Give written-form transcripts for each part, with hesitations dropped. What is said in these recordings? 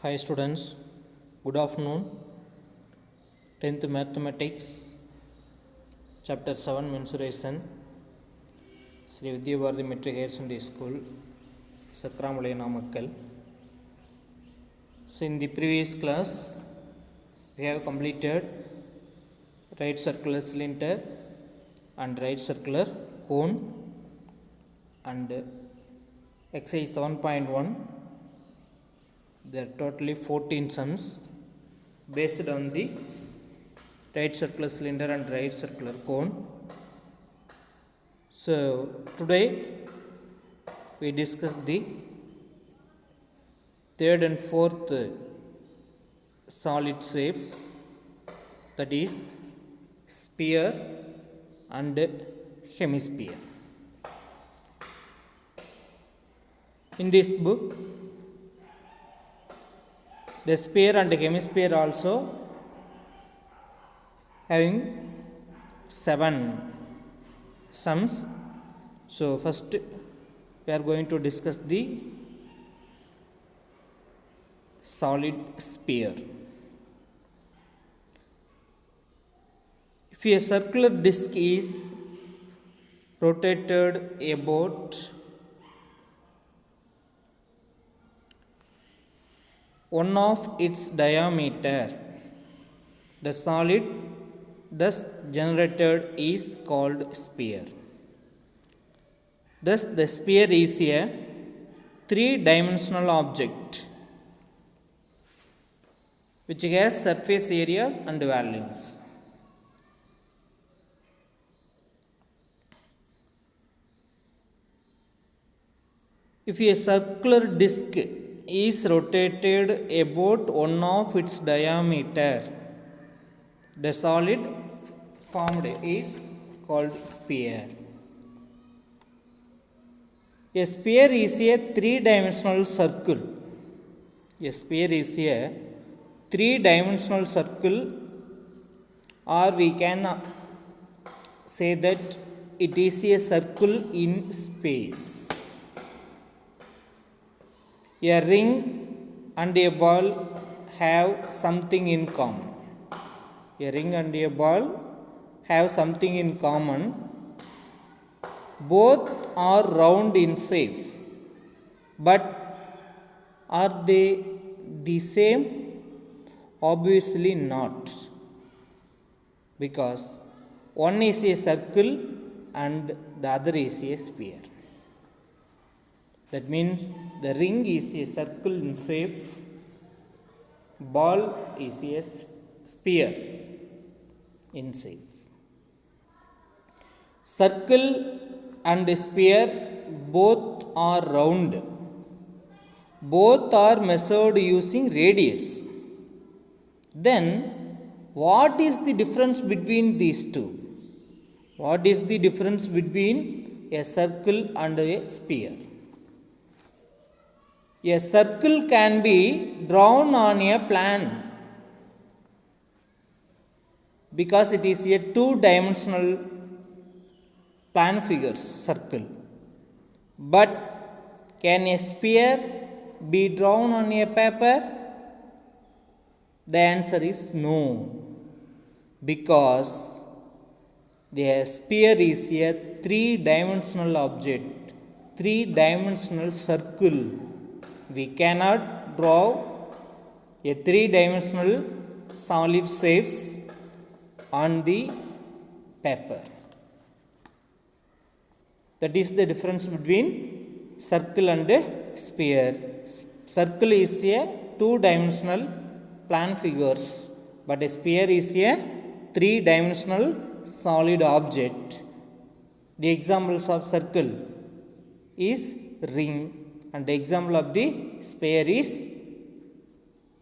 Hi students, good afternoon. 10th Mathematics, Chapter 7 Mensuration, Sri Vidyabharati Metric Higher Secondary School, Sakramalai Namakkal. So in the previous class, we have completed right circular cylinder and right circular cone and exercise 7.1. There are totally 14 sums based on the right circular cylinder and right circular cone. So today we discuss the third and fourth solid shapes, that is sphere and hemisphere. In this book, the sphere and hemisphere also having 7 sums. So first we are going to discuss the solid sphere. If a circular disc is rotated about one of its diameter, the solid thus generated is called sphere. Thus the sphere is a three-dimensional object which has surface areas and volumes. If a circular disc is rotated about one of its diameter, the solid formed is called sphere. A sphere is a three-dimensional circle. A sphere is a three-dimensional circle, or we can say that it is a circle in space. A ring and a ball have something in common. A ring and a ball have something in common. Both are round in shape, but are they the same? Obviously not, because one is a circle and the other is a sphere. That means the ring is a circle in shape, ball is a sphere in shape. Circle and sphere both are round. Both are measured using radius. Then what is the difference between these two? What is the difference between a circle and a sphere? A circle can be drawn on a plan because it is a two-dimensional plan figure circle. But can a sphere be drawn on a paper? The answer is no, because the sphere is a three-dimensional object, three-dimensional circle. We cannot draw a three-dimensional solid shapes on the paper. That is the difference between circle and sphere. Circle is a two-dimensional plan figures, but a sphere is a three-dimensional solid object. The examples of circle is ring, and the example of the sphere is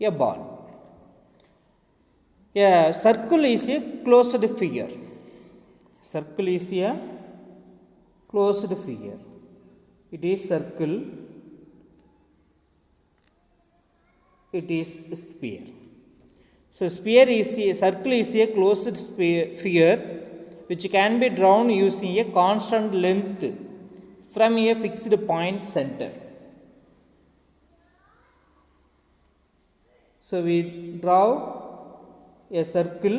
a ball. A circle is a closed figure. Circle is a closed figure. It is circle. It is sphere. So sphere is a circle is a closed figure which can be drawn using a constant length from a fixed point center. So we draw a circle.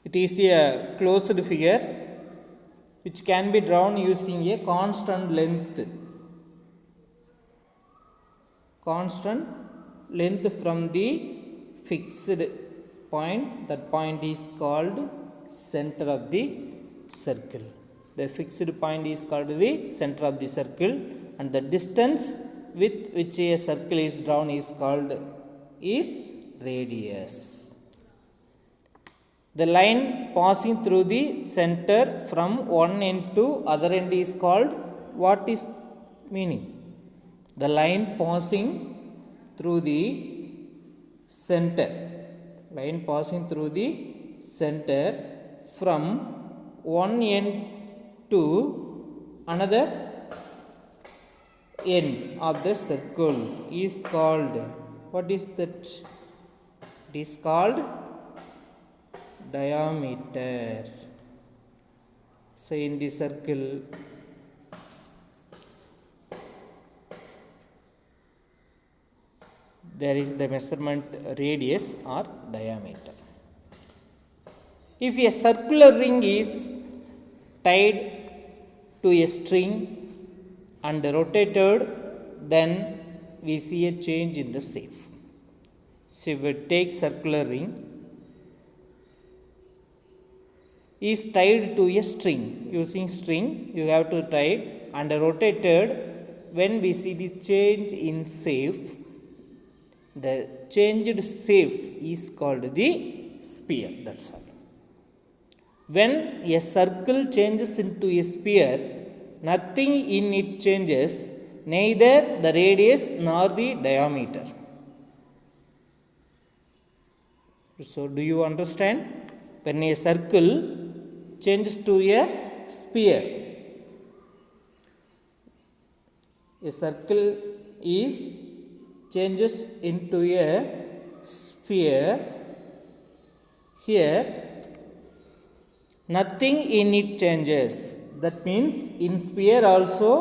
It is a closed figure which can be drawn using a constant length. Constant length from the fixed point. That point is called center of the circle. The fixed point is called the center of the circle, and the distance with which a circle is drawn is called radius. The line passing through the center from one end to other end is called, what is meaning? The line passing through the center, line passing through the center from one end to another end of the circle is called, what is that? It is called diameter. So in the circle, there is the measurement radius or diameter. If a circular ring is tied to a string and rotated, then we see a change in the shape. So if we take circular ring is tied to a string, using string you have to tie it and rotated, when we see the change in shape, the changed shape is called the sphere. That's all. When a circle changes into a sphere, nothing in it changes, neither the radius nor the diameter. So do you understand? When a circle changes to a sphere, a circle is changes into a sphere. Here nothing in it changes. That means in sphere also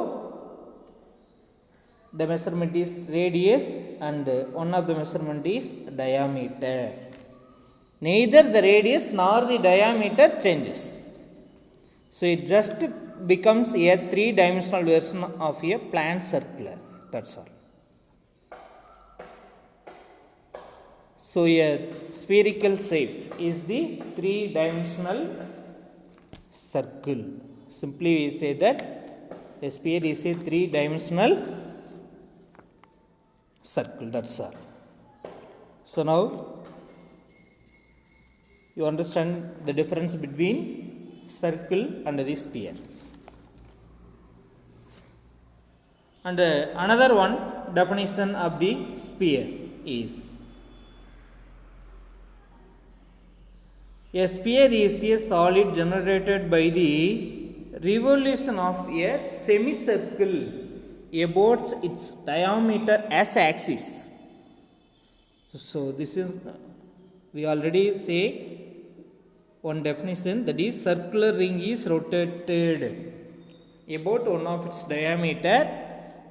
the measurement is radius and one of the measurement is diameter. Neither the radius nor the diameter changes. So it just becomes a three-dimensional version of a plane circular. That's all. So a spherical shape is the three-dimensional circle. Simply we say that a sphere is a three-dimensional circle. That's all. So now you understand the difference between circle and the sphere. And another one definition of the sphere is, a sphere is a solid generated by the revolution of a semicircle about its diameter as axis. So this is, we already say one definition, that is circular ring is rotated about one of its diameter,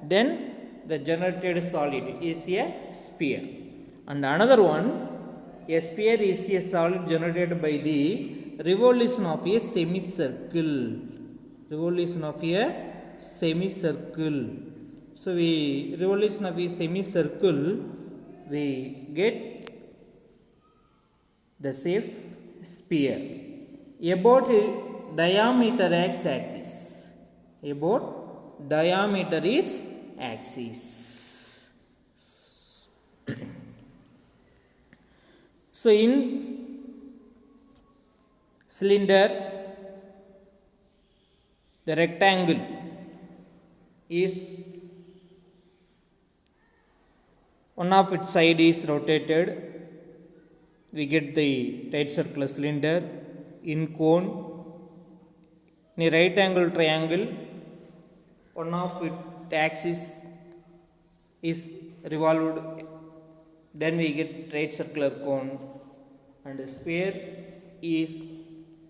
then the generated solid is a sphere. And another one, a sphere is a solid generated by the revolution of a semicircle. Revolution of a semicircle. So we revolution of a semicircle, we get the shape sphere about diameter x axis. About diameter is axis. So in cylinder, the rectangle is, one of its side is rotated, we get the right circular cylinder. In cone, in a right angle triangle, one of its axis is revolved, then we get right circular cone. And the sphere is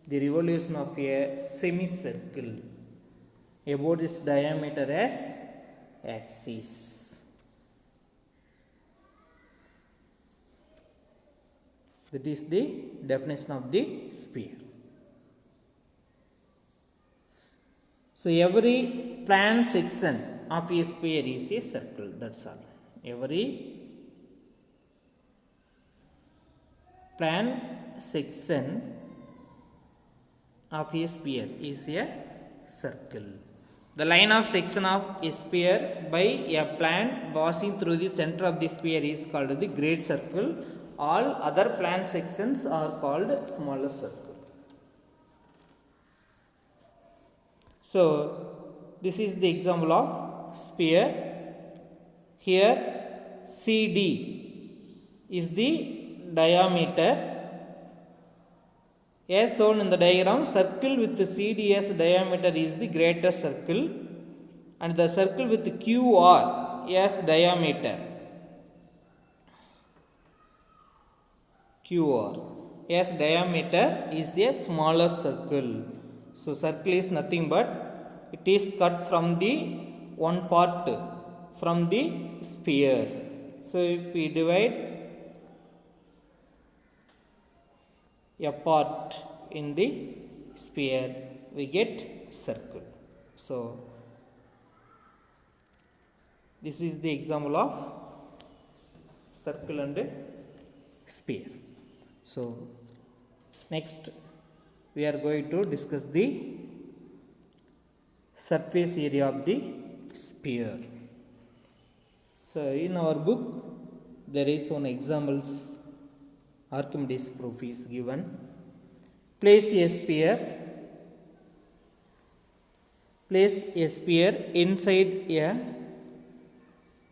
the revolution of a semicircle about its diameter as axis. That is the definition of the sphere. So every plan section of a sphere is a circle. That's all. Every plan section of a sphere is a circle. The line of section of a sphere by a plan passing through the center of the sphere is called the great circle. All other plan sections are called smaller circle. So this is the example of sphere. Here CD is the diameter. As shown in the diagram, circle with the CD as diameter is the greatest circle, and the circle with QR as diameter, QR as diameter is a smaller circle. So circle is nothing but it is cut from the one part from the sphere. So if we divide a part in the sphere, we get circle. So this is the example of circle and sphere. So next we are going to discuss the surface area of the sphere. So in our book there is one examples. Archimedes proof is given. Place a sphere inside a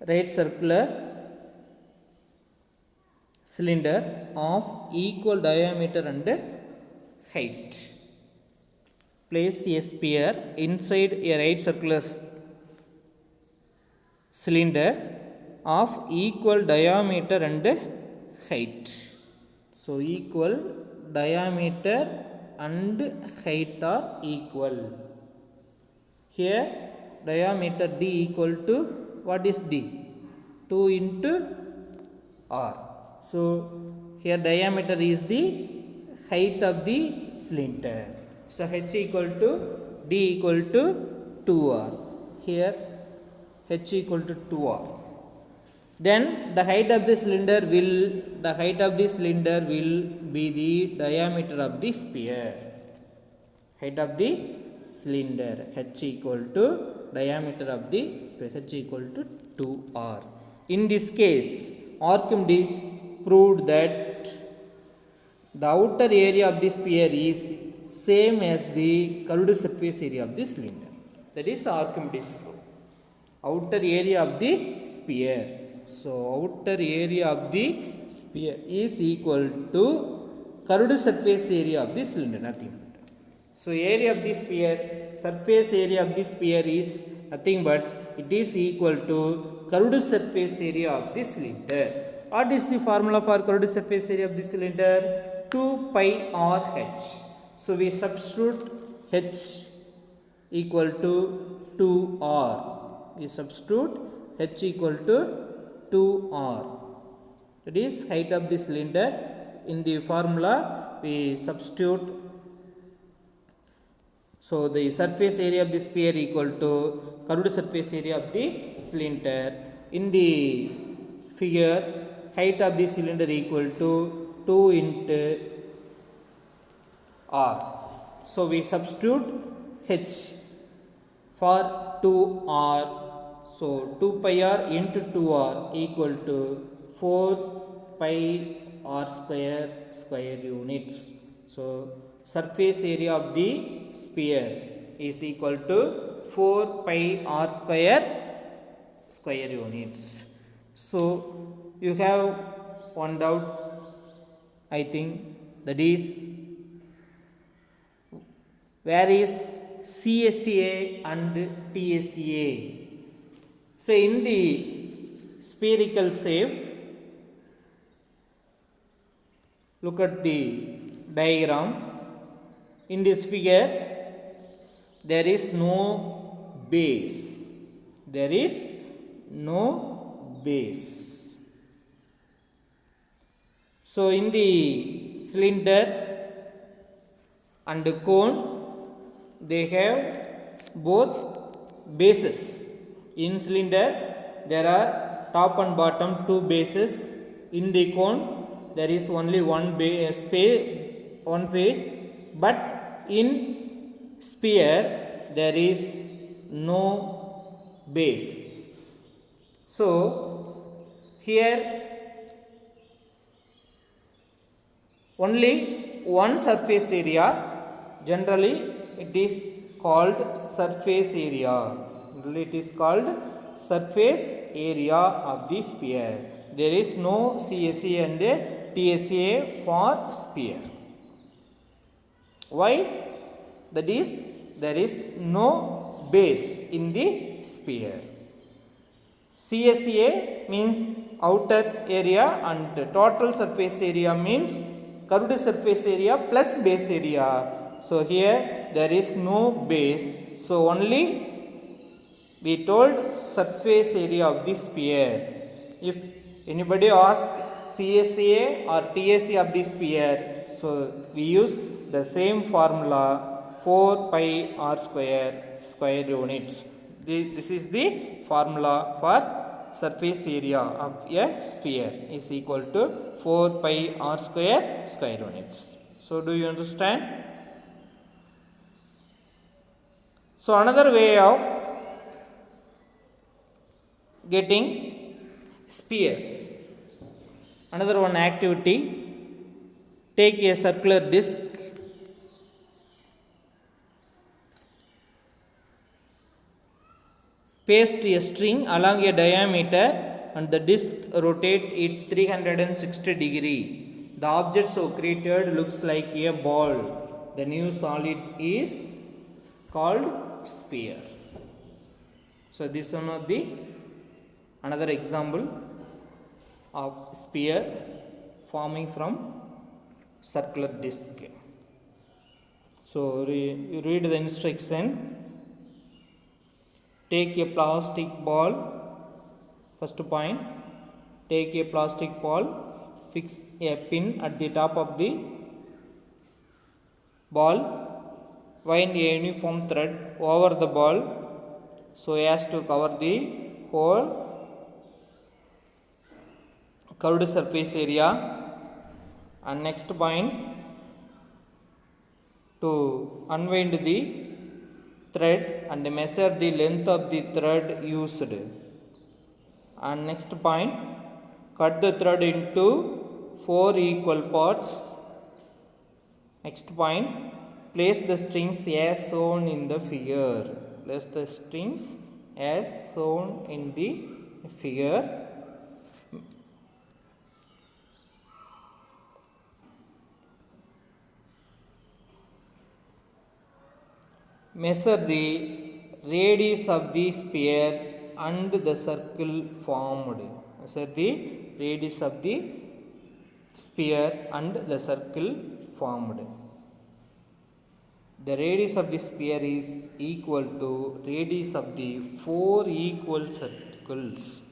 right circular cylinder of equal diameter and height. Place a sphere inside a right circular cylinder of equal diameter and height. So equal diameter and height are equal. Here diameter D equal to, what is D? 2 into R. So here diameter is the height of the cylinder. So H equal to D equal to 2R. Here H equal to 2R. Then the height of the cylinder will be the diameter of the sphere. Height of the cylinder, H equal to diameter of the sphere, H equal to 2R. In this case, Archimedes proved that the outer area of the sphere is same as the curved surface area of the cylinder. That is Archimedes proof. Outer area of the sphere. So outer area of the sphere is equal to curved surface area of the cylinder, nothing. So area of the sphere, surface area of the sphere is nothing but it is equal to curved surface area of the cylinder. What is the formula for curved surface area of the cylinder? 2 pi r h. So we substitute h equal to 2r. We substitute h equal to 2r. That is height of the cylinder. In the formula we substitute. So the surface area of the sphere equal to curved surface area of the cylinder. In the figure, height of the cylinder equal to 2 into r. So we substitute h for 2r. So 2 pi r into 2r equal to 4 pi r square units. So surface area of the sphere is equal to 4 pi r square units. So you have one doubt, I think, that is, where is CSA and TSA? So in the spherical shape, look at the diagram. In this figure, there is no base. There is no base. So in the cylinder and cone, they have both bases. In cylinder there are top and bottom two bases. In the cone there is only one face, but in sphere there is no base. So here only one surface area, generally it is called surface area. Generally it is called surface area of the sphere. There is no CSA and TSA for sphere. Why? That is, there is no base in the sphere. CSA means outer area and total surface area means curved surface area plus base area. So here there is no base, so only we told surface area of the sphere. If anybody asks CSA or TSA of the sphere, so we use the same formula, 4 pi r square square units. This is the formula for surface area of a sphere is equal to 4 pi r square square units. So do you understand? So another way of getting sphere, another one activity, take a circular disc, paste a string along a diameter and the disc rotate it 360 degree. The object so created looks like a ball. The new solid is called sphere. So this one of the another example of sphere forming from circular disc. So you read the instruction. Take a plastic ball. First point, take a plastic ball, fix a pin at the top of the ball, wind a uniform thread over the ball so as to cover the whole curved surface area. And next point, to unwind the thread and measure the length of the thread used. And next point, cut the thread into 4 equal parts. Next point, place the strings as shown in the figure. Place the strings as shown in the figure. Measure the radius of the sphere and the circle formed. Measure the radius of the sphere and the circle formed. The radius of the sphere is equal to radius of the 4 equal circles.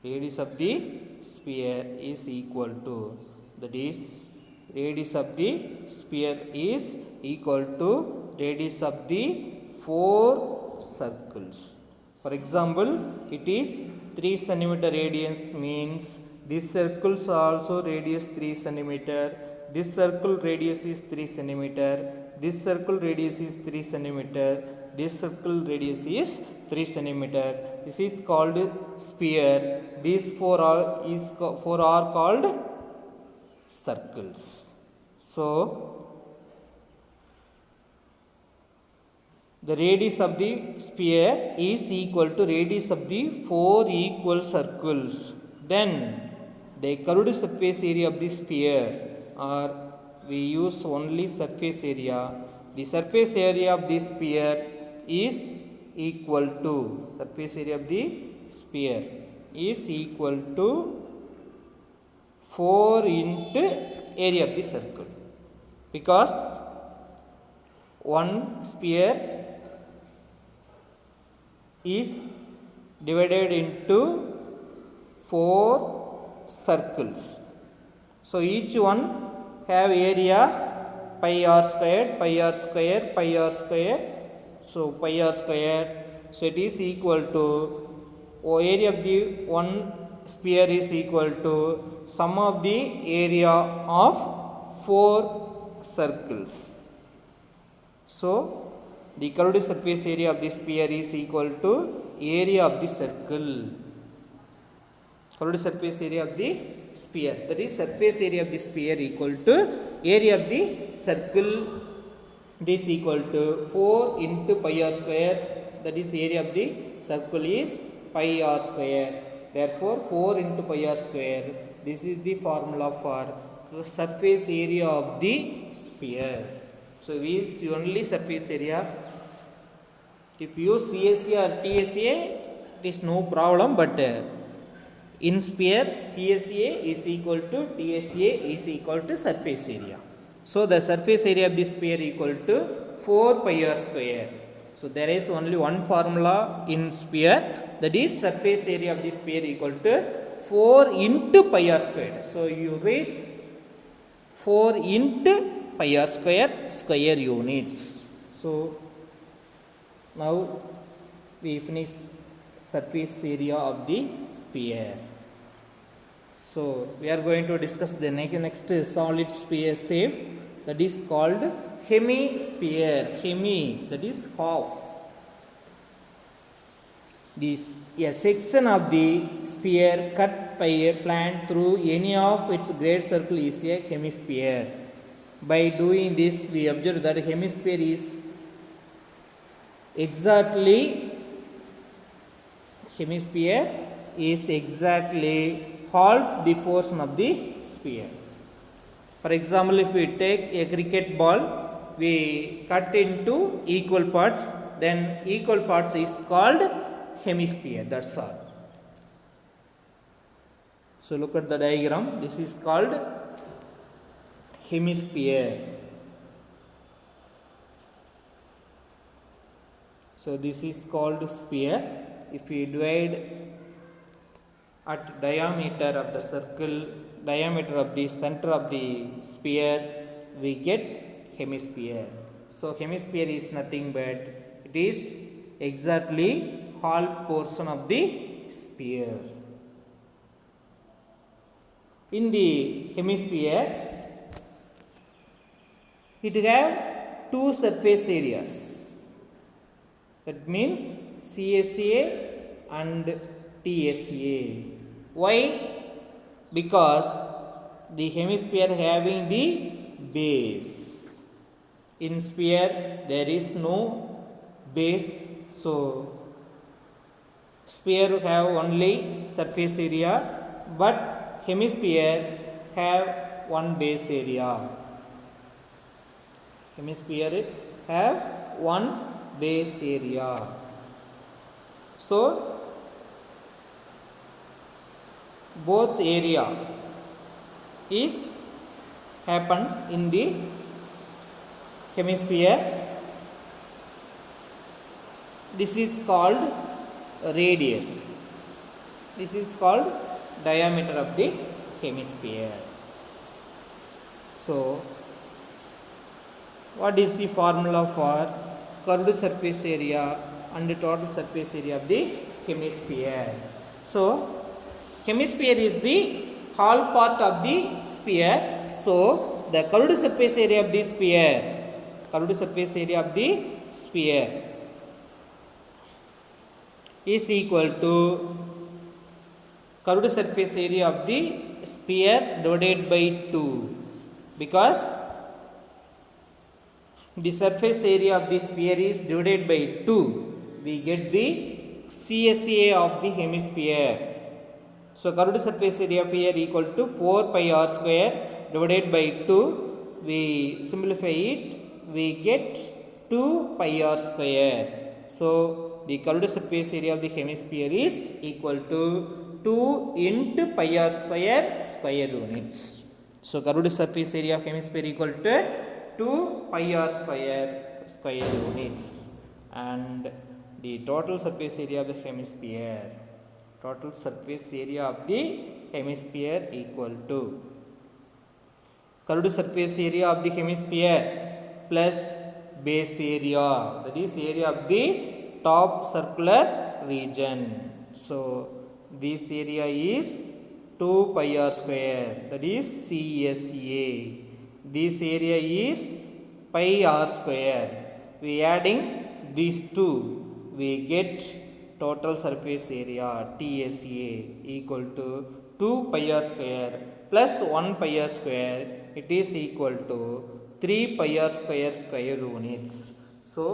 Radius of the sphere is equal to, that is, radius of the sphere is equal to radius of the 4 circles. For example, it is 3 cm radius means this circle also radius 3 cm. This circle radius is 3 cm. This circle radius is 3 cm. This circle radius is 3 cm. This is called sphere. These four are called circles. So the radius of the sphere is equal to radius of the 4 equal circles. Then the curved surface area of the sphere, or we use only surface area. The surface area of the sphere is equal to, surface area of the sphere is equal to 4 into area of the circle, because one sphere is divided into 4 circles. So each one have area pi r squared, pi r square, pi r square. So pi r square. So it is equal to area of the one sphere is equal to sum of the area of 4 circles. So the curved surface area of the sphere is equal to area of the circle. Curved surface area of the sphere, that is surface area of the sphere equal to area of the circle. It is equal to 4 into pi r square, that is area of the circle is pi r square. Therefore 4 into pi r square, this is the formula for surface area of the sphere. So we use only surface area. If you use CSA or TSA, it is no problem, but in sphere CSA is equal to TSA is equal to surface area. So the surface area of the sphere equal to 4 pi r square. So there is only one formula in sphere, that is surface area of the sphere equal to 4 into pi r square. So you read 4 into pi r square square units. So now we finish surface area of the sphere. So we are going to discuss the next solid sphere shape, that is called hemisphere. Hemi, that is half. This a section of the sphere cut by a plant through any of its great circle is a hemisphere. By doing this, we observe that hemisphere is exactly half the portion of the sphere. For example, if we take a cricket ball, we cut into equal parts, then equal parts is called hemisphere. That's all. So look at the diagram. This is called hemisphere. So this is called sphere. If we divide at diameter of the circle, diameter of the center of the sphere, we get hemisphere. So hemisphere is nothing but it is exactly half portion of the sphere. In the hemisphere, it have two surface areas. That means CSA and TSA. Why? Because the hemisphere having the base. In sphere there is no base, so sphere have only surface area, but hemisphere have one base area. Hemisphere have one base area. So both area is happen in the hemisphere. This is called radius. This is called diameter of the hemisphere. So what is the formula for curved surface area and total surface area of the hemisphere? So hemisphere is the whole part of the sphere. So the curved surface area of the sphere, curved surface area of the sphere is equal to curved surface area of the sphere divided by 2, because the surface area of the sphere is divided by 2, we get the CSA of the hemisphere. So curved surface area of here equal to 4 pi r square divided by 2, we simplify it, we get 2 pi r square. So the curved surface area of the hemisphere is equal to 2 into pi r square square units. So curved surface area of hemisphere equal to 2 pi r square square units, and the total surface area of the hemisphere, total surface area of the hemisphere equal to curved surface area of the hemisphere plus base area, that is area of the top circular region. So this area is 2 pi r square, that is CSA. This area is pi r square. We adding these two, we get total surface area TSA equal to 2 pi r square plus 1 pi r square, it is equal to 3 pi r square square units. So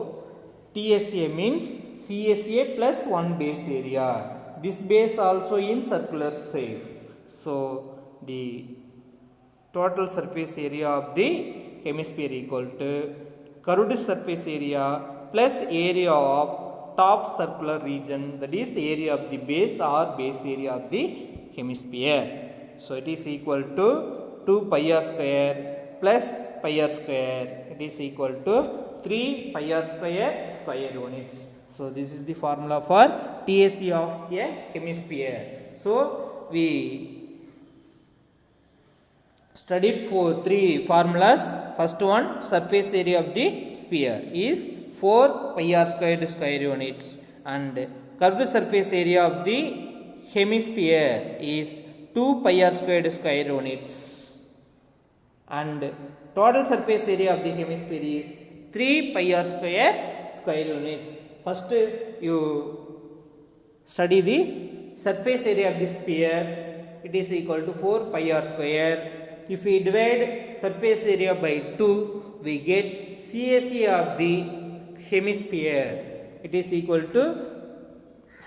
TSA means CSA plus 1 base area. This base also in circular shape. So the total surface area of the hemisphere equal to curved surface area plus area of top circular region, that is area of the base or base area of the hemisphere. So it is equal to 2 pi r square plus pi r square, it is equal to 3 pi r square square units. So this is the formula for TSA of a hemisphere. So we studied for three formulas. First one, surface area of the sphere is 4 pi r squared square units, and curved surface area of the hemisphere is 2 pi r squared square units, and total surface area of the hemisphere is 3 pi r square square units. First you study the surface area of the sphere, it is equal to 4 pi r square. If we divide surface area by 2, we get CSA of the hemisphere, it is equal to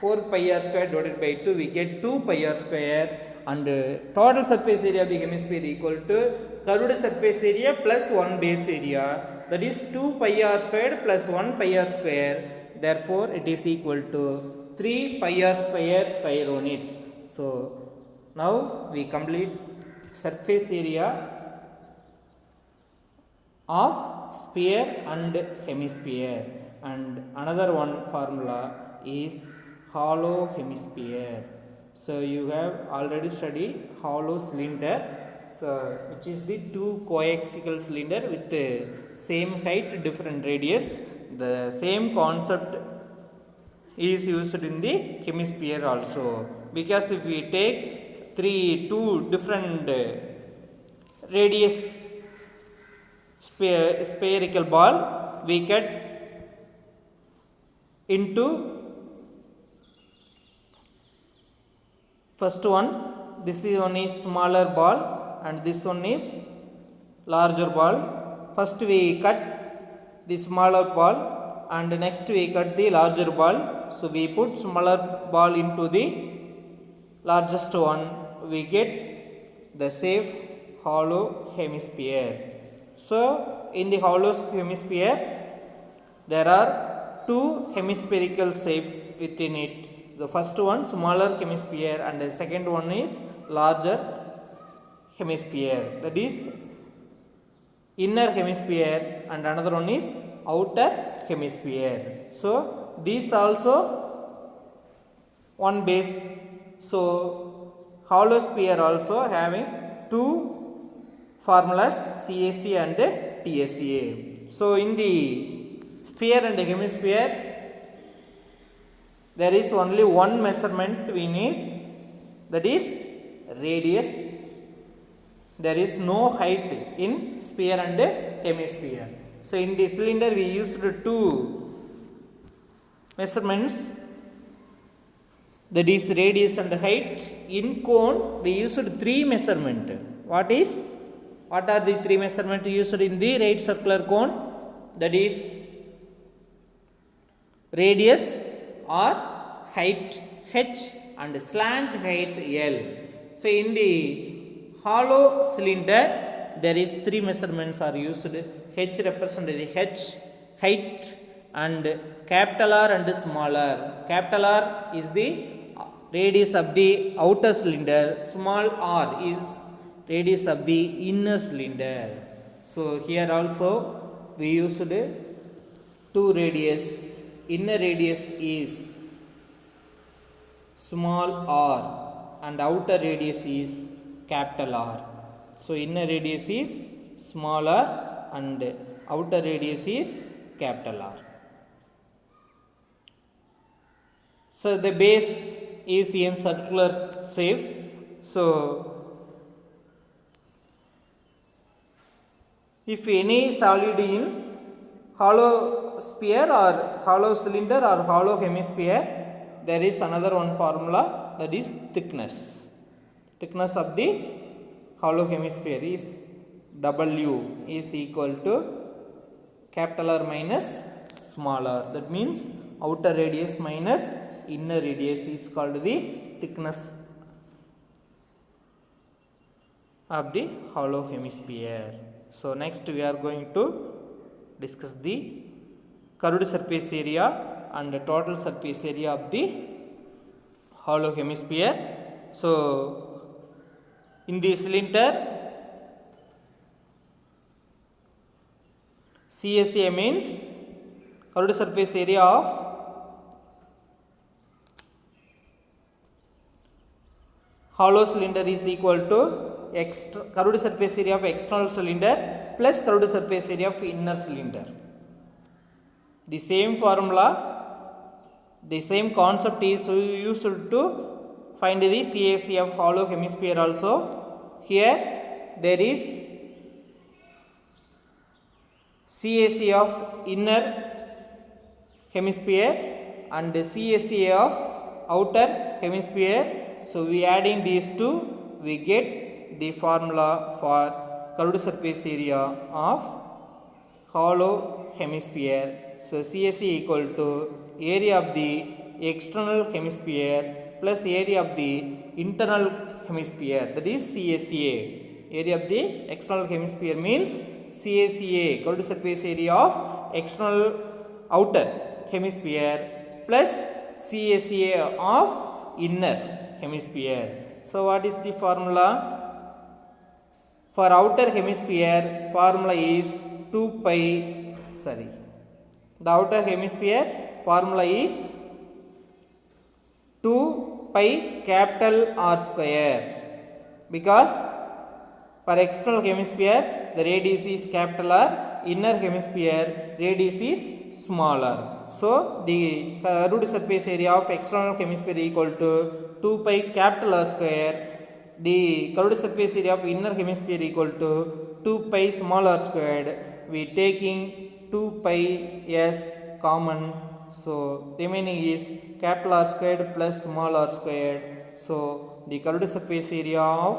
4 pi r square divided by 2, we get 2 pi r square, and total surface area of the hemisphere equal to curved surface area plus 1 base area, that is 2 pi r squared plus 1 pi r square. Therefore it is equal to 3 pi r square square units. So now we complete surface area of sphere and hemisphere, and another one formula is hollow hemisphere. So you have already studied hollow cylinder, so which is the two coaxial cylinder with the same height, different radius. The same concept is used in the hemisphere also, because if we take two different radius spherical ball, we cut into first one, this one is smaller ball and this one is larger ball. First we cut the smaller ball and next we cut the larger ball. So we put smaller ball into the largest one, we get the shape hollow hemisphere. So in the hollow hemisphere there are two hemispherical shapes within it. The first one smaller hemisphere and the second one is larger hemisphere, that is inner hemisphere, and another one is outer hemisphere. So these also one base. So hollow sphere also having two formulas, CSA and TSA. So in the sphere and hemisphere there is only one measurement we need, that is radius. There is no height in sphere and hemisphere. So in the cylinder we used two measurements, that is radius and height. In cone we used three measurement. What are the three measurements used in the right circular cone? That is radius or height h and slant height L. So in the hollow cylinder there is three measurements are used. H represent the h height, and capital R and small r. Capital R is the radius of the outer cylinder, small r is radius of the inner cylinder. So here also we used two radius. Inner radius is small r and outer radius is capital R. So inner radius is small r and outer radius is capital R. So the base is in circular shape. So if any solid in hollow sphere or hollow cylinder or hollow hemisphere, there is another one formula, that is thickness. Thickness of the hollow hemisphere is W is equal to capital R minus small r. That means outer radius minus inner radius is called the thickness of the hollow hemisphere. So next we are going to discuss the curved surface area and the total surface area of the hollow hemisphere. So in the cylinder, CSA means curved surface area of hollow cylinder is equal to curved surface area of external cylinder plus curved surface area of inner cylinder. The same formula, the same concept is used to find the CSA of hollow hemisphere also. Here there is CSA of inner hemisphere and CSA of outer hemisphere. So we adding these two, we get the formula for curved surface area of hollow hemisphere. So CSA equal to area of the external hemisphere plus area of the internal hemisphere, that is CSA. Area of the external hemisphere means CSA, curved surface area of external outer hemisphere plus CSA of inner hemisphere. So what is the formula? For outer hemisphere, formula is 2 pi, the outer hemisphere formula is 2 pi capital R square, because for external hemisphere the radius is capital R, inner hemisphere radius is smaller. So the curved surface area of external hemisphere equal to 2 pi capital R square. The curved surface area of inner hemisphere equal to 2 pi small r squared. We taking 2 pi s common, so remaining is capital R squared plus small r squared. So the curved surface area of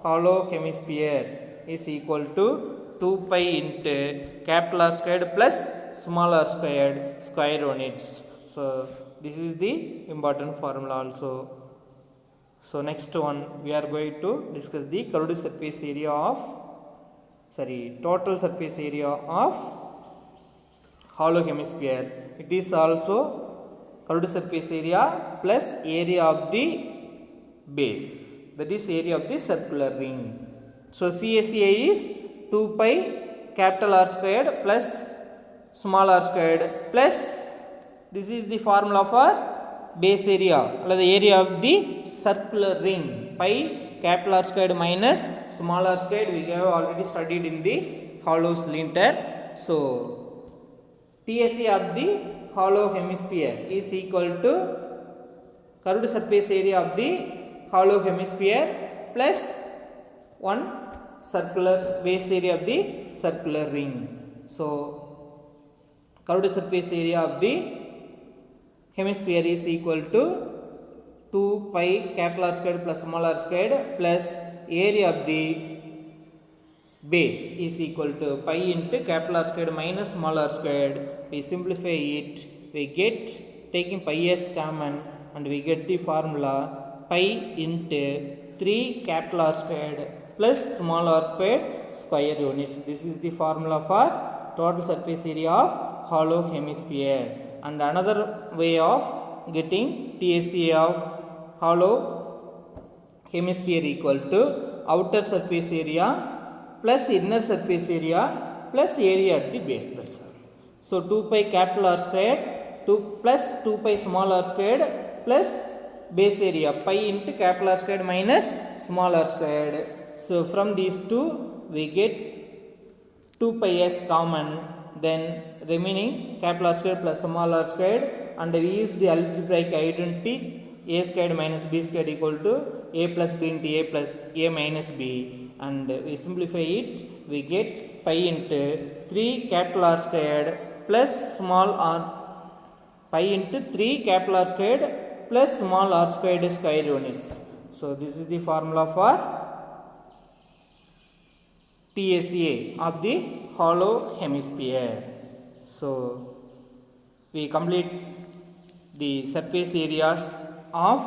hollow hemisphere is equal to 2 pi into capital R squared plus small r squared square on it. So this is the important formula also. So next one we are going to discuss the curved surface area of total surface area of hollow hemisphere. It is also curved surface area plus area of the base, that is area of the circular ring. So CSA is 2 pi capital R squared plus small r squared plus, this is the formula for base area or the area of the circular ring, pi capital R squared minus small r squared. We have already studied in the hollow cylinder. So TSA of the hollow hemisphere is equal to curved surface area of the hollow hemisphere plus 1 circular base area of the circular ring. So curved surface area of the hemisphere is equal to 2 pi capital R squared plus small r squared plus area of the base is equal to pi into capital R squared minus small r squared. We simplify it, we get taking pi as common and we get the formula pi into 3 capital R squared plus small r squared square units. This is the formula for total surface area of hollow hemisphere. And another way of getting TSA of hollow hemisphere equal to outer surface area plus inner surface area plus area at the base. That's all. So 2 pi capital R squared 2 plus 2 pi small r squared plus base area pi into capital R squared minus small r squared. So from these two we get 2 pi as common, then remaining capital R squared plus small r squared, and we use the algebraic identities a squared minus b squared equal to a plus b into a plus a minus b, and we simplify it, we get pi into 3 capital R squared plus small r, pi into 3 capital R squared plus small r squared square units. So this is the formula for TSA of the hollow hemisphere. So we complete the surface areas of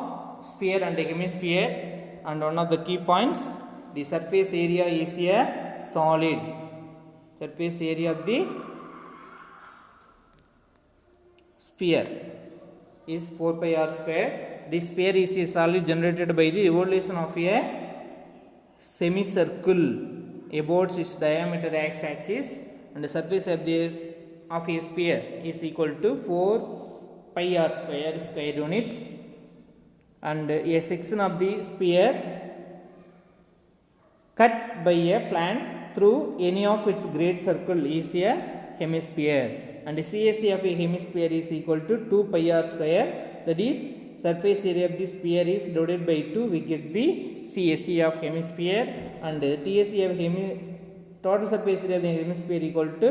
sphere and hemisphere, and one of the key points, the surface area is a solid. Surface area of the sphere is 4 pi r square. This sphere is a solid generated by the revolution of a semicircle about its diameter x axis, and the surface of a sphere is equal to 4 pi r square square units, and a section of the sphere cut by a plane through any of its great circle is a hemisphere, and the CAC of a hemisphere is equal to 2 pi r square, that is surface area of the sphere is divided by 2, we get the CAC of hemisphere, and TSC of total surface area of the hemisphere equal to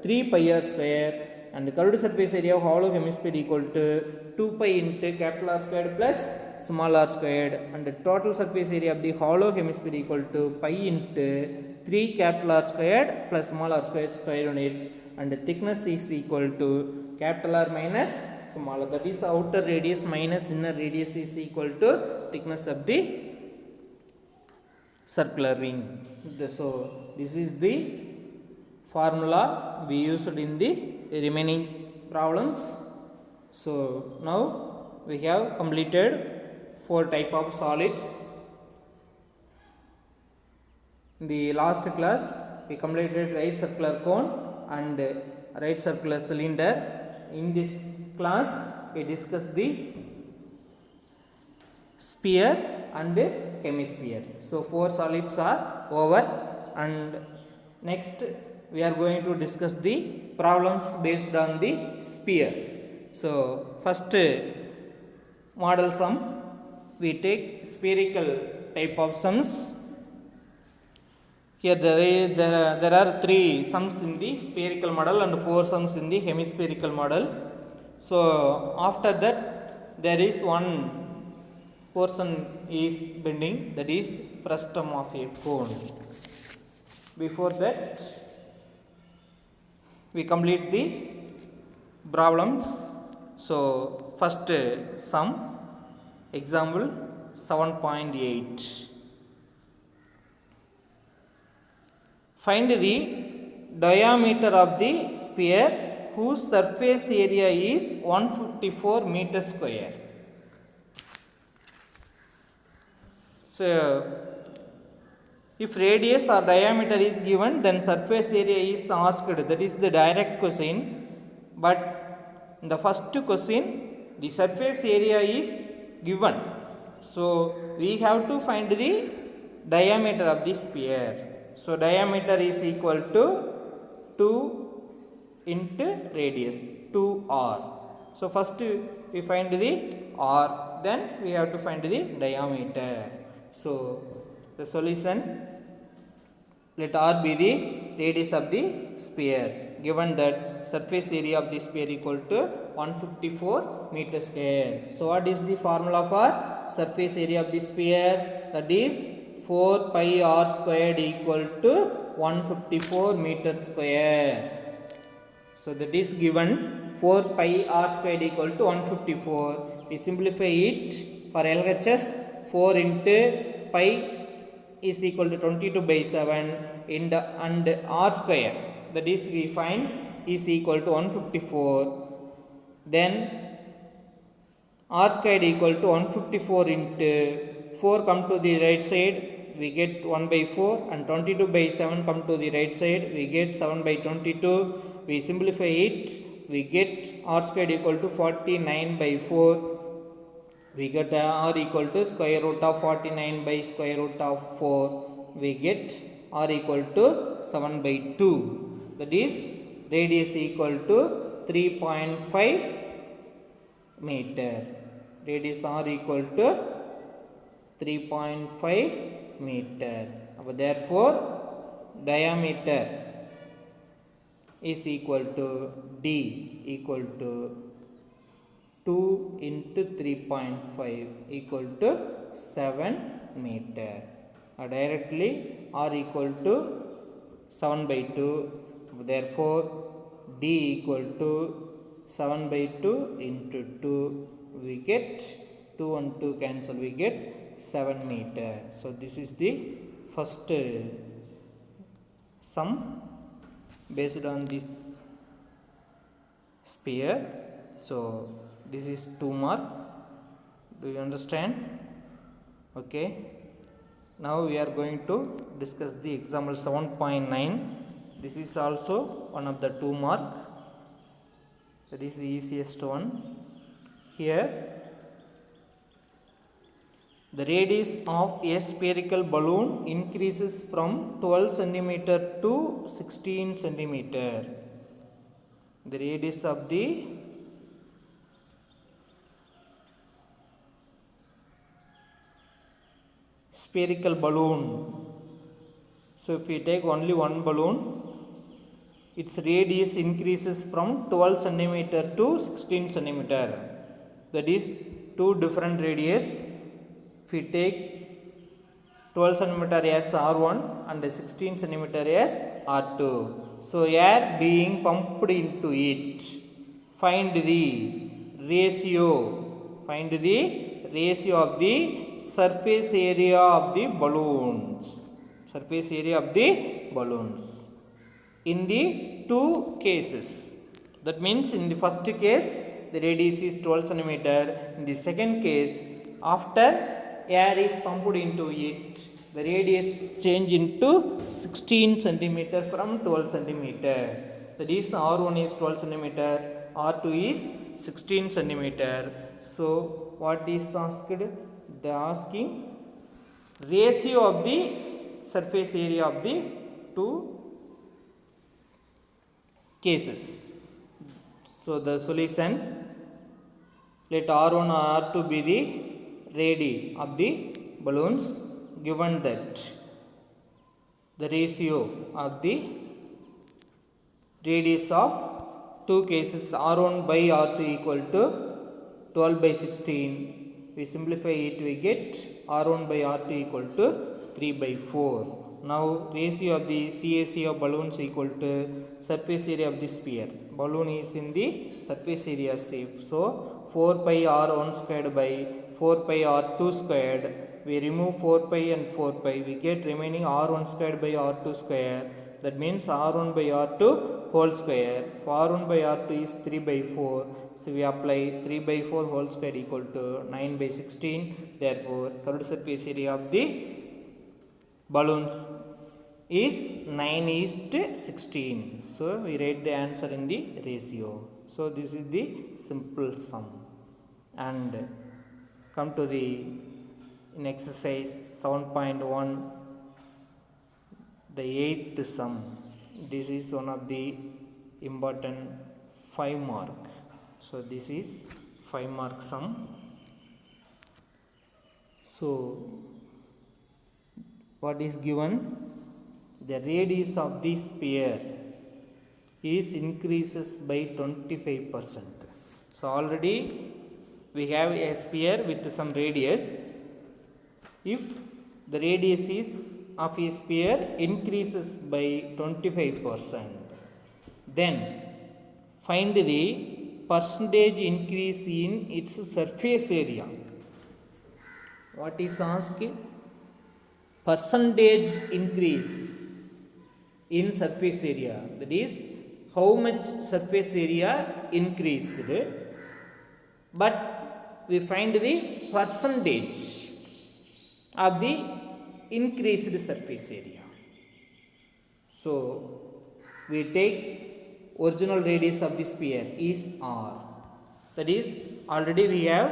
3 pi r square, and the curved surface area of hollow hemisphere equal to 2 pi into capital R squared plus small r squared, and the total surface area of the hollow hemisphere equal to pi into 3 capital R squared plus small r squared square units, and the thickness is equal to capital R minus small r, that is outer radius minus inner radius is equal to thickness of the circular ring. So this is the formula we used in the remaining problems. So now we have completed 4 type of solids. In the last class we completed right circular cone and right circular cylinder. In this class we discussed the sphere and hemisphere. So 4 solids are over, and next we are going to discuss the problems based on the sphere. So first model sum, we take spherical type of sums. Here there are 3 sums in the spherical model and 4 sums in the hemispherical model. So after that there is one portion is bending, that is frustum of a cone. Before that we complete the problems. So first sum, example 7.8. Find the diameter of the sphere whose surface area is 154 meter square. So if radius or diameter is given, then surface area is asked, that is the direct question. But in the first question the surface area is given, so we have to find the diameter of the sphere. So diameter is equal to 2 into radius, 2r. So first we find the r, then we have to find the diameter. So the solution, let r be the radius of the sphere, given that surface area of the sphere equal to 154 meter square. So what is the formula for surface area of the sphere? That is 4 pi r squared equal to 154 meter square. So that is given 4 pi r squared equal to 154. We simplify it for LHS. 4 into pi is equal to 22 by 7 and r square, that is we find is equal to 154. Then r squared equal to 154 into 4 come to the right side, we get 1 by 4, and 22 by 7 come to the right side, we get 7 by 22. We simplify it, we get r squared equal to 49 by 4. We get r equal to square root of 49 by square root of 4. We get r equal to 7 by 2. That is radius equal to 3.5 meter. Radius r equal to 3.5 meter. Therefore diameter is equal to d equal to 2 into 3.5 equal to 7 meter. Directly r equal to 7 by 2. Therefore d equal to 7 by 2 into 2, we get 2 and 2 cancel, we get 7 meter. So this is the first sum based on this sphere. So this is 2 mark. Do you understand? Okay. Now we are going to discuss the example 7.9. This is also one of the 2 mark. That is the easiest one. Here the radius of a spherical balloon increases from 12 centimeter to 16 centimeter. The radius of the spherical balloon. So if we take only one balloon, its radius increases from 12 centimeter to 16 centimeter. That is two different radius. If we take 12 centimeter as R1 and 16 centimeter as R2. So air being pumped into it. Find the ratio. Find the ratio of the surface area of the balloons. Surface area of the balloons. In the two cases. That means in the first case the radius is 12 centimeter. In the second case, after air is pumped into it, the radius change into 16 centimeter from 12 centimeter. That is R1 is 12 centimeter, R2 is 16 centimeter. So what is asked? They are asking ratio of the surface area of the two cases. So the solution, let R1 or R2 be the radii of the balloons, given that the ratio of the radius of two cases R1 by R2 equal to 12 by 16. We simplify it, we get R1 by R2 equal to 3 by 4. Now ratio of the CAC of balloons equal to surface area of the sphere. Balloon is in the surface area shape. So 4 pi R1 squared by 4 pi R2 squared. We remove 4 pi and 4 pi. We get remaining R1 squared by R2 square. That means R1 by R2 whole square. For R1 by R2 is 3 by 4. So we apply 3 by 4 whole square equal to 9 by 16. Therefore curved surface area of the balloons is 9:16. So we write the answer in the ratio. So this is the simple sum. And come to the in exercise 7.1, the 8th sum. This is one of the important 5 mark. So this is 5 mark sum. So what is given? The radius of the sphere is increases by 25%. So already we have a sphere with some radius. If the radius is of a sphere increases by 25%, then find the percentage increase in its surface area. What is asked? Percentage increase in surface area. That is how much surface area increased, but we find the percentage of the increased surface area. So we take original radius of the sphere is R. That is already we have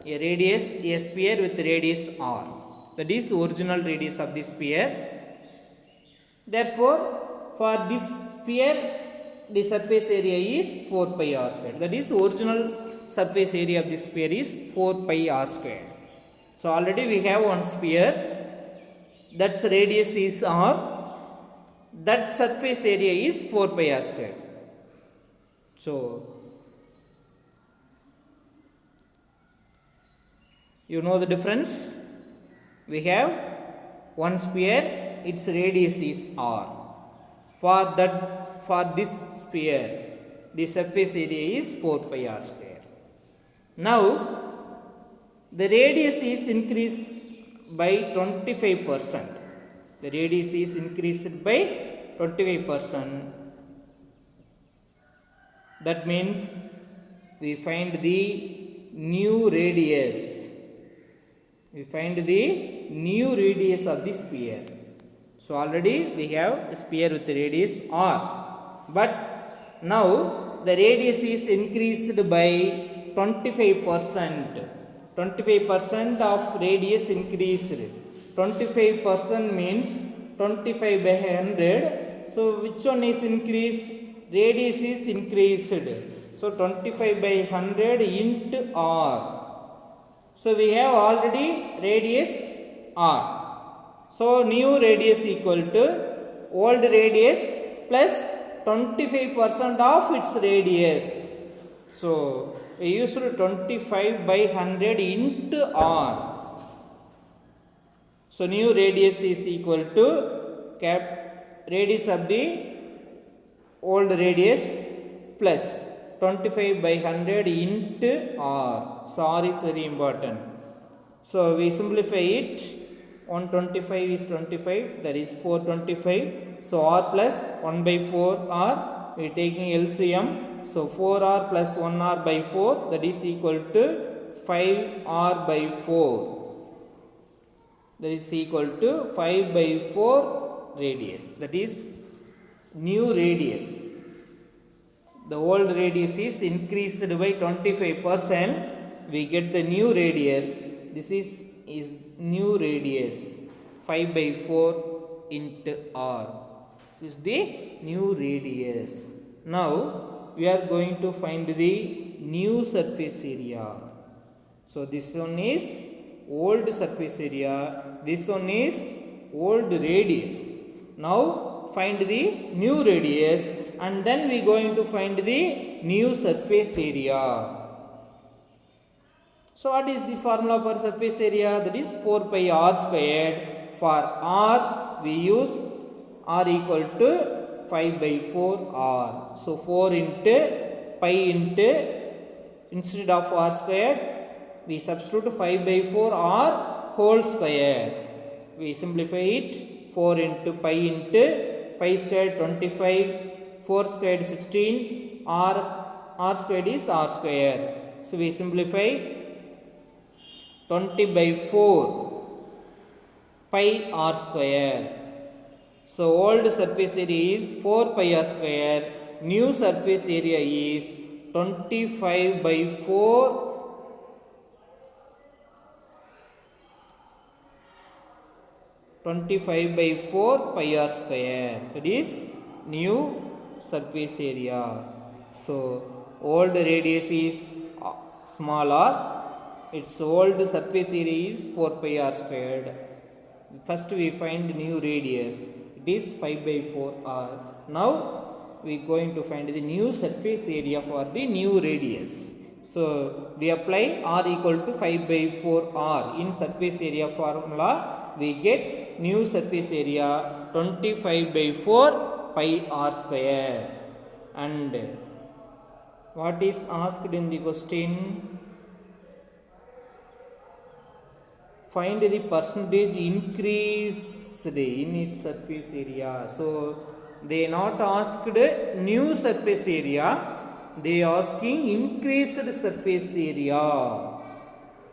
a radius, a sphere with radius R. That is original radius of the sphere. Therefore, for this sphere, the surface area is 4 pi r square. That is, original surface area of this sphere is 4 pi r square. So already we have one sphere, that's radius is r, that surface area is 4 pi r square. So you know the difference. We have one sphere, its radius is r. For this sphere, the surface area is 4 pi r square. Now the radius is increased by 25%. The radius is increased by 25%. That means we find the new radius. We find the new radius of the sphere. So already we have a sphere with the radius r. But now the radius is increased by 25%. 25% of radius increased. 25% means 25 by 100. So which one is increased? Radius is increased. So 25 by 100 into r. So we have already radius r. So new radius equal to old radius plus 25% of its radius. So we used 25 by 100 into r. So new radius is equal to radius of the old radius plus 25 by 100 into r. So r is very important. So we simplify it. 125 is 25, that is 425. So r plus 1 by 4 r, we are taking LCM. So 4r plus 1r by 4, that is equal to 5r by 4. That is equal to 5 by 4 radius. That is new radius. The old radius is increased by 25%. We get the new radius. This is new radius. 5 by 4 into r. This is the new radius. Now we are going to find the new surface area. So this one is old surface area. This one is old radius. Now find the new radius, and then we going to find the new surface area. So what is the formula for surface area? That is 4 pi r squared. For r we use r equal to 5 by 4 r. So 4 into pi into, instead of r squared we substitute 5 by 4 r whole square. We simplify it. 4 into pi into 5 squared 25, 4 squared 16, r squared is r square. So we simplify 20 by 4 pi r square. So old surface area is 4 pi r square. New surface area is 25 by 4 25 by 4 pi r square. That is new surface area. So old radius is small r. Its old surface area is 4 pi r squared. First we find new radius. It is 5 by 4 r. Now we are going to find the new surface area for the new radius. So we apply r equal to 5 by 4 r in surface area formula. We get new surface area 25 by 4 pi r square. And what is asked in the question? Find the percentage increased in its surface area. So they not asked new surface area, they asking increased surface area.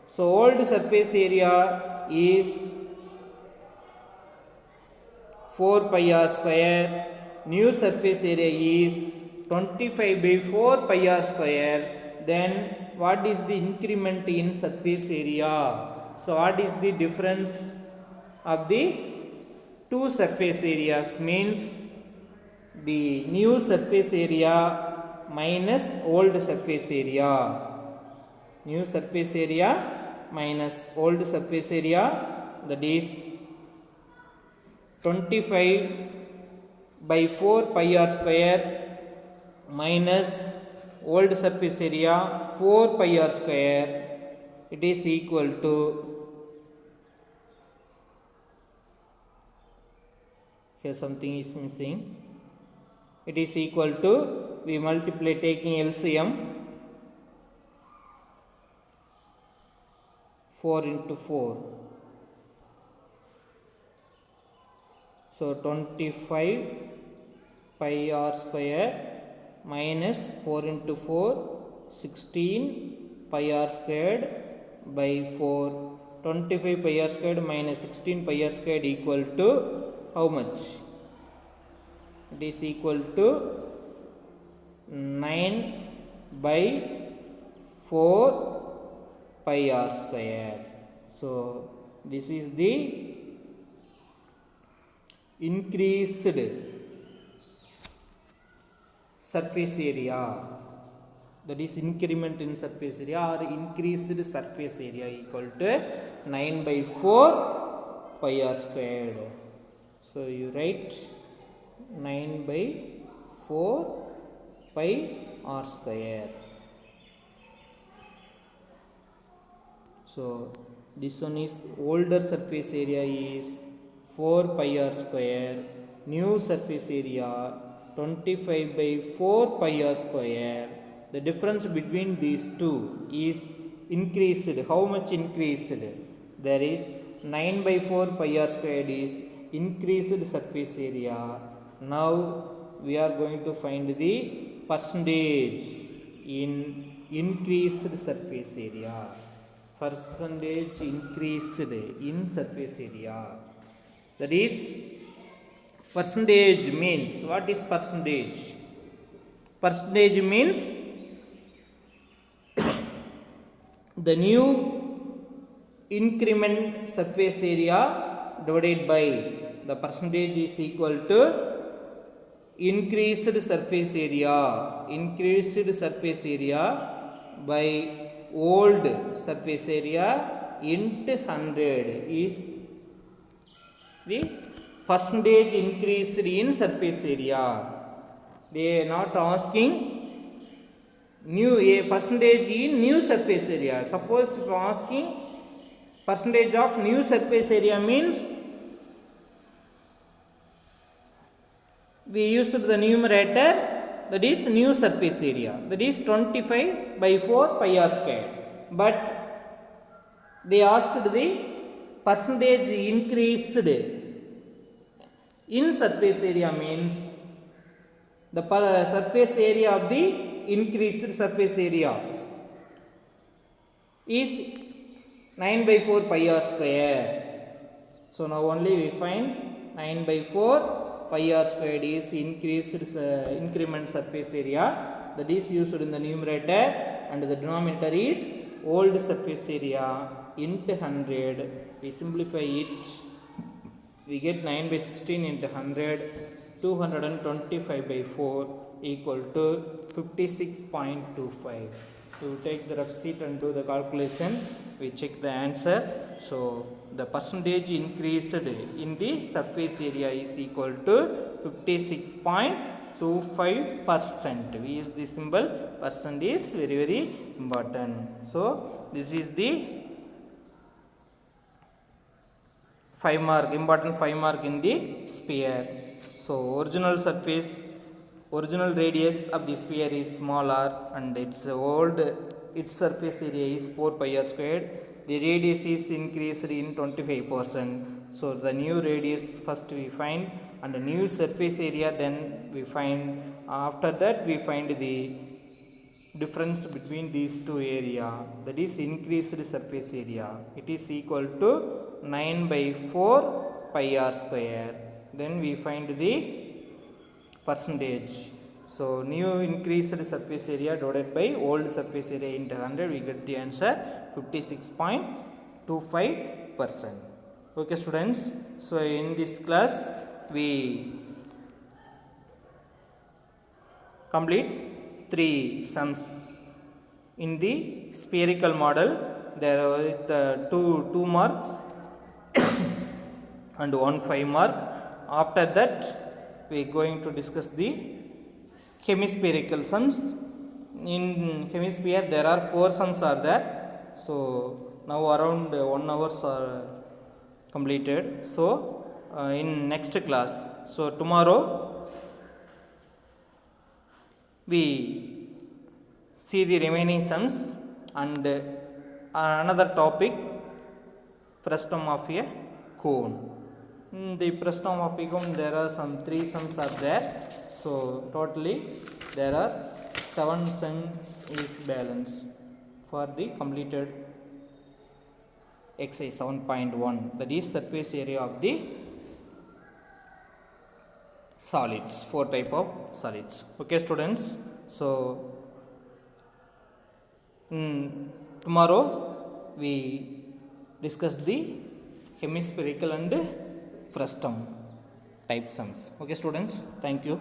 So old surface area is 4 pi r square. New surface area is 25 by 4 pi r square. Then what is the increment in surface area? So what is the difference of the two surface areas means the new surface area minus old surface area. New surface area minus old surface area, that is 25 by 4 pi r square minus old surface area 4 pi r square, it is equal to here something is missing, it is equal to, we multiply taking LCM, 4 into 4, so 25 pi r square minus 4 into 4, 16 pi r squared by 4, 25 pi r squared minus 16 pi r squared equal to how much? It is equal to 9 by 4 pi r square. So this is the increased surface area, that is increment in surface area or increased surface area equal to 9 by 4 pi r squared. So you write 9 by 4 pi r square. So this one is older surface area is 4 pi r square, new surface area 25 by 4 pi r square. The difference between these two is increased. How much increased? There is 9 by 4 pi r squared is increased surface area. Now we are going to find the percentage in increased surface area. Percentage increased in surface area. That is, percentage means, what is percentage? Percentage means the new increment surface area divided by the percentage is equal to increased surface area. Increased surface area by old surface area into 100 is the percentage increased in surface area. They are not asking new a percentage in new surface area. Suppose if asking percentage of new surface area means we used the numerator, that is new surface area, that is 25 by 4 pi r squared. But they asked the percentage increased in surface area means the surface area of the increased surface area is 9 by 4 pi r square. So now only we find 9 by 4 pi r squared is increased increment surface area, that is used in the numerator, and the denominator is old surface area into 100. We simplify it, we get 9 by 16 into 100, 225 by 4 equal to 56.25. To take the rough sheet and do the calculation, we check the answer. So the percentage increased in the surface area is equal to 56.25%. We use the symbol percent is very very important. So this is the 5 mark, important 5 mark in the sphere. So original surface, original radius of the sphere is smaller and its surface area is 4 pi r squared. The radius is increased in 25%. So the new radius first we find and the new surface area then we find. After that we find the difference between these two area, that is increased surface area. It is equal to 9 by 4 pi r square. Then we find the percentage. So new increased surface area divided by old surface area into 100, we get the answer 56.25%. Okay students, so in this class we complete three sums in the spherical model. There is the two marks and 1 5 mark. After that we are going to discuss the hemispherical sums. In hemisphere there are 4 sums are there. So now around 1 hours are completed. So in next class, so tomorrow we see the remaining sums and another topic, frustum of a cone. In the frustum of a cone there are some 3 sums are there. So totally there are 7 sums is balance for the completed exercise 7.1, that is surface area of the solids, 4 type of solids. Okay students, so tomorrow we discuss the hemispherical and frustum type sums. Okay students, thank you.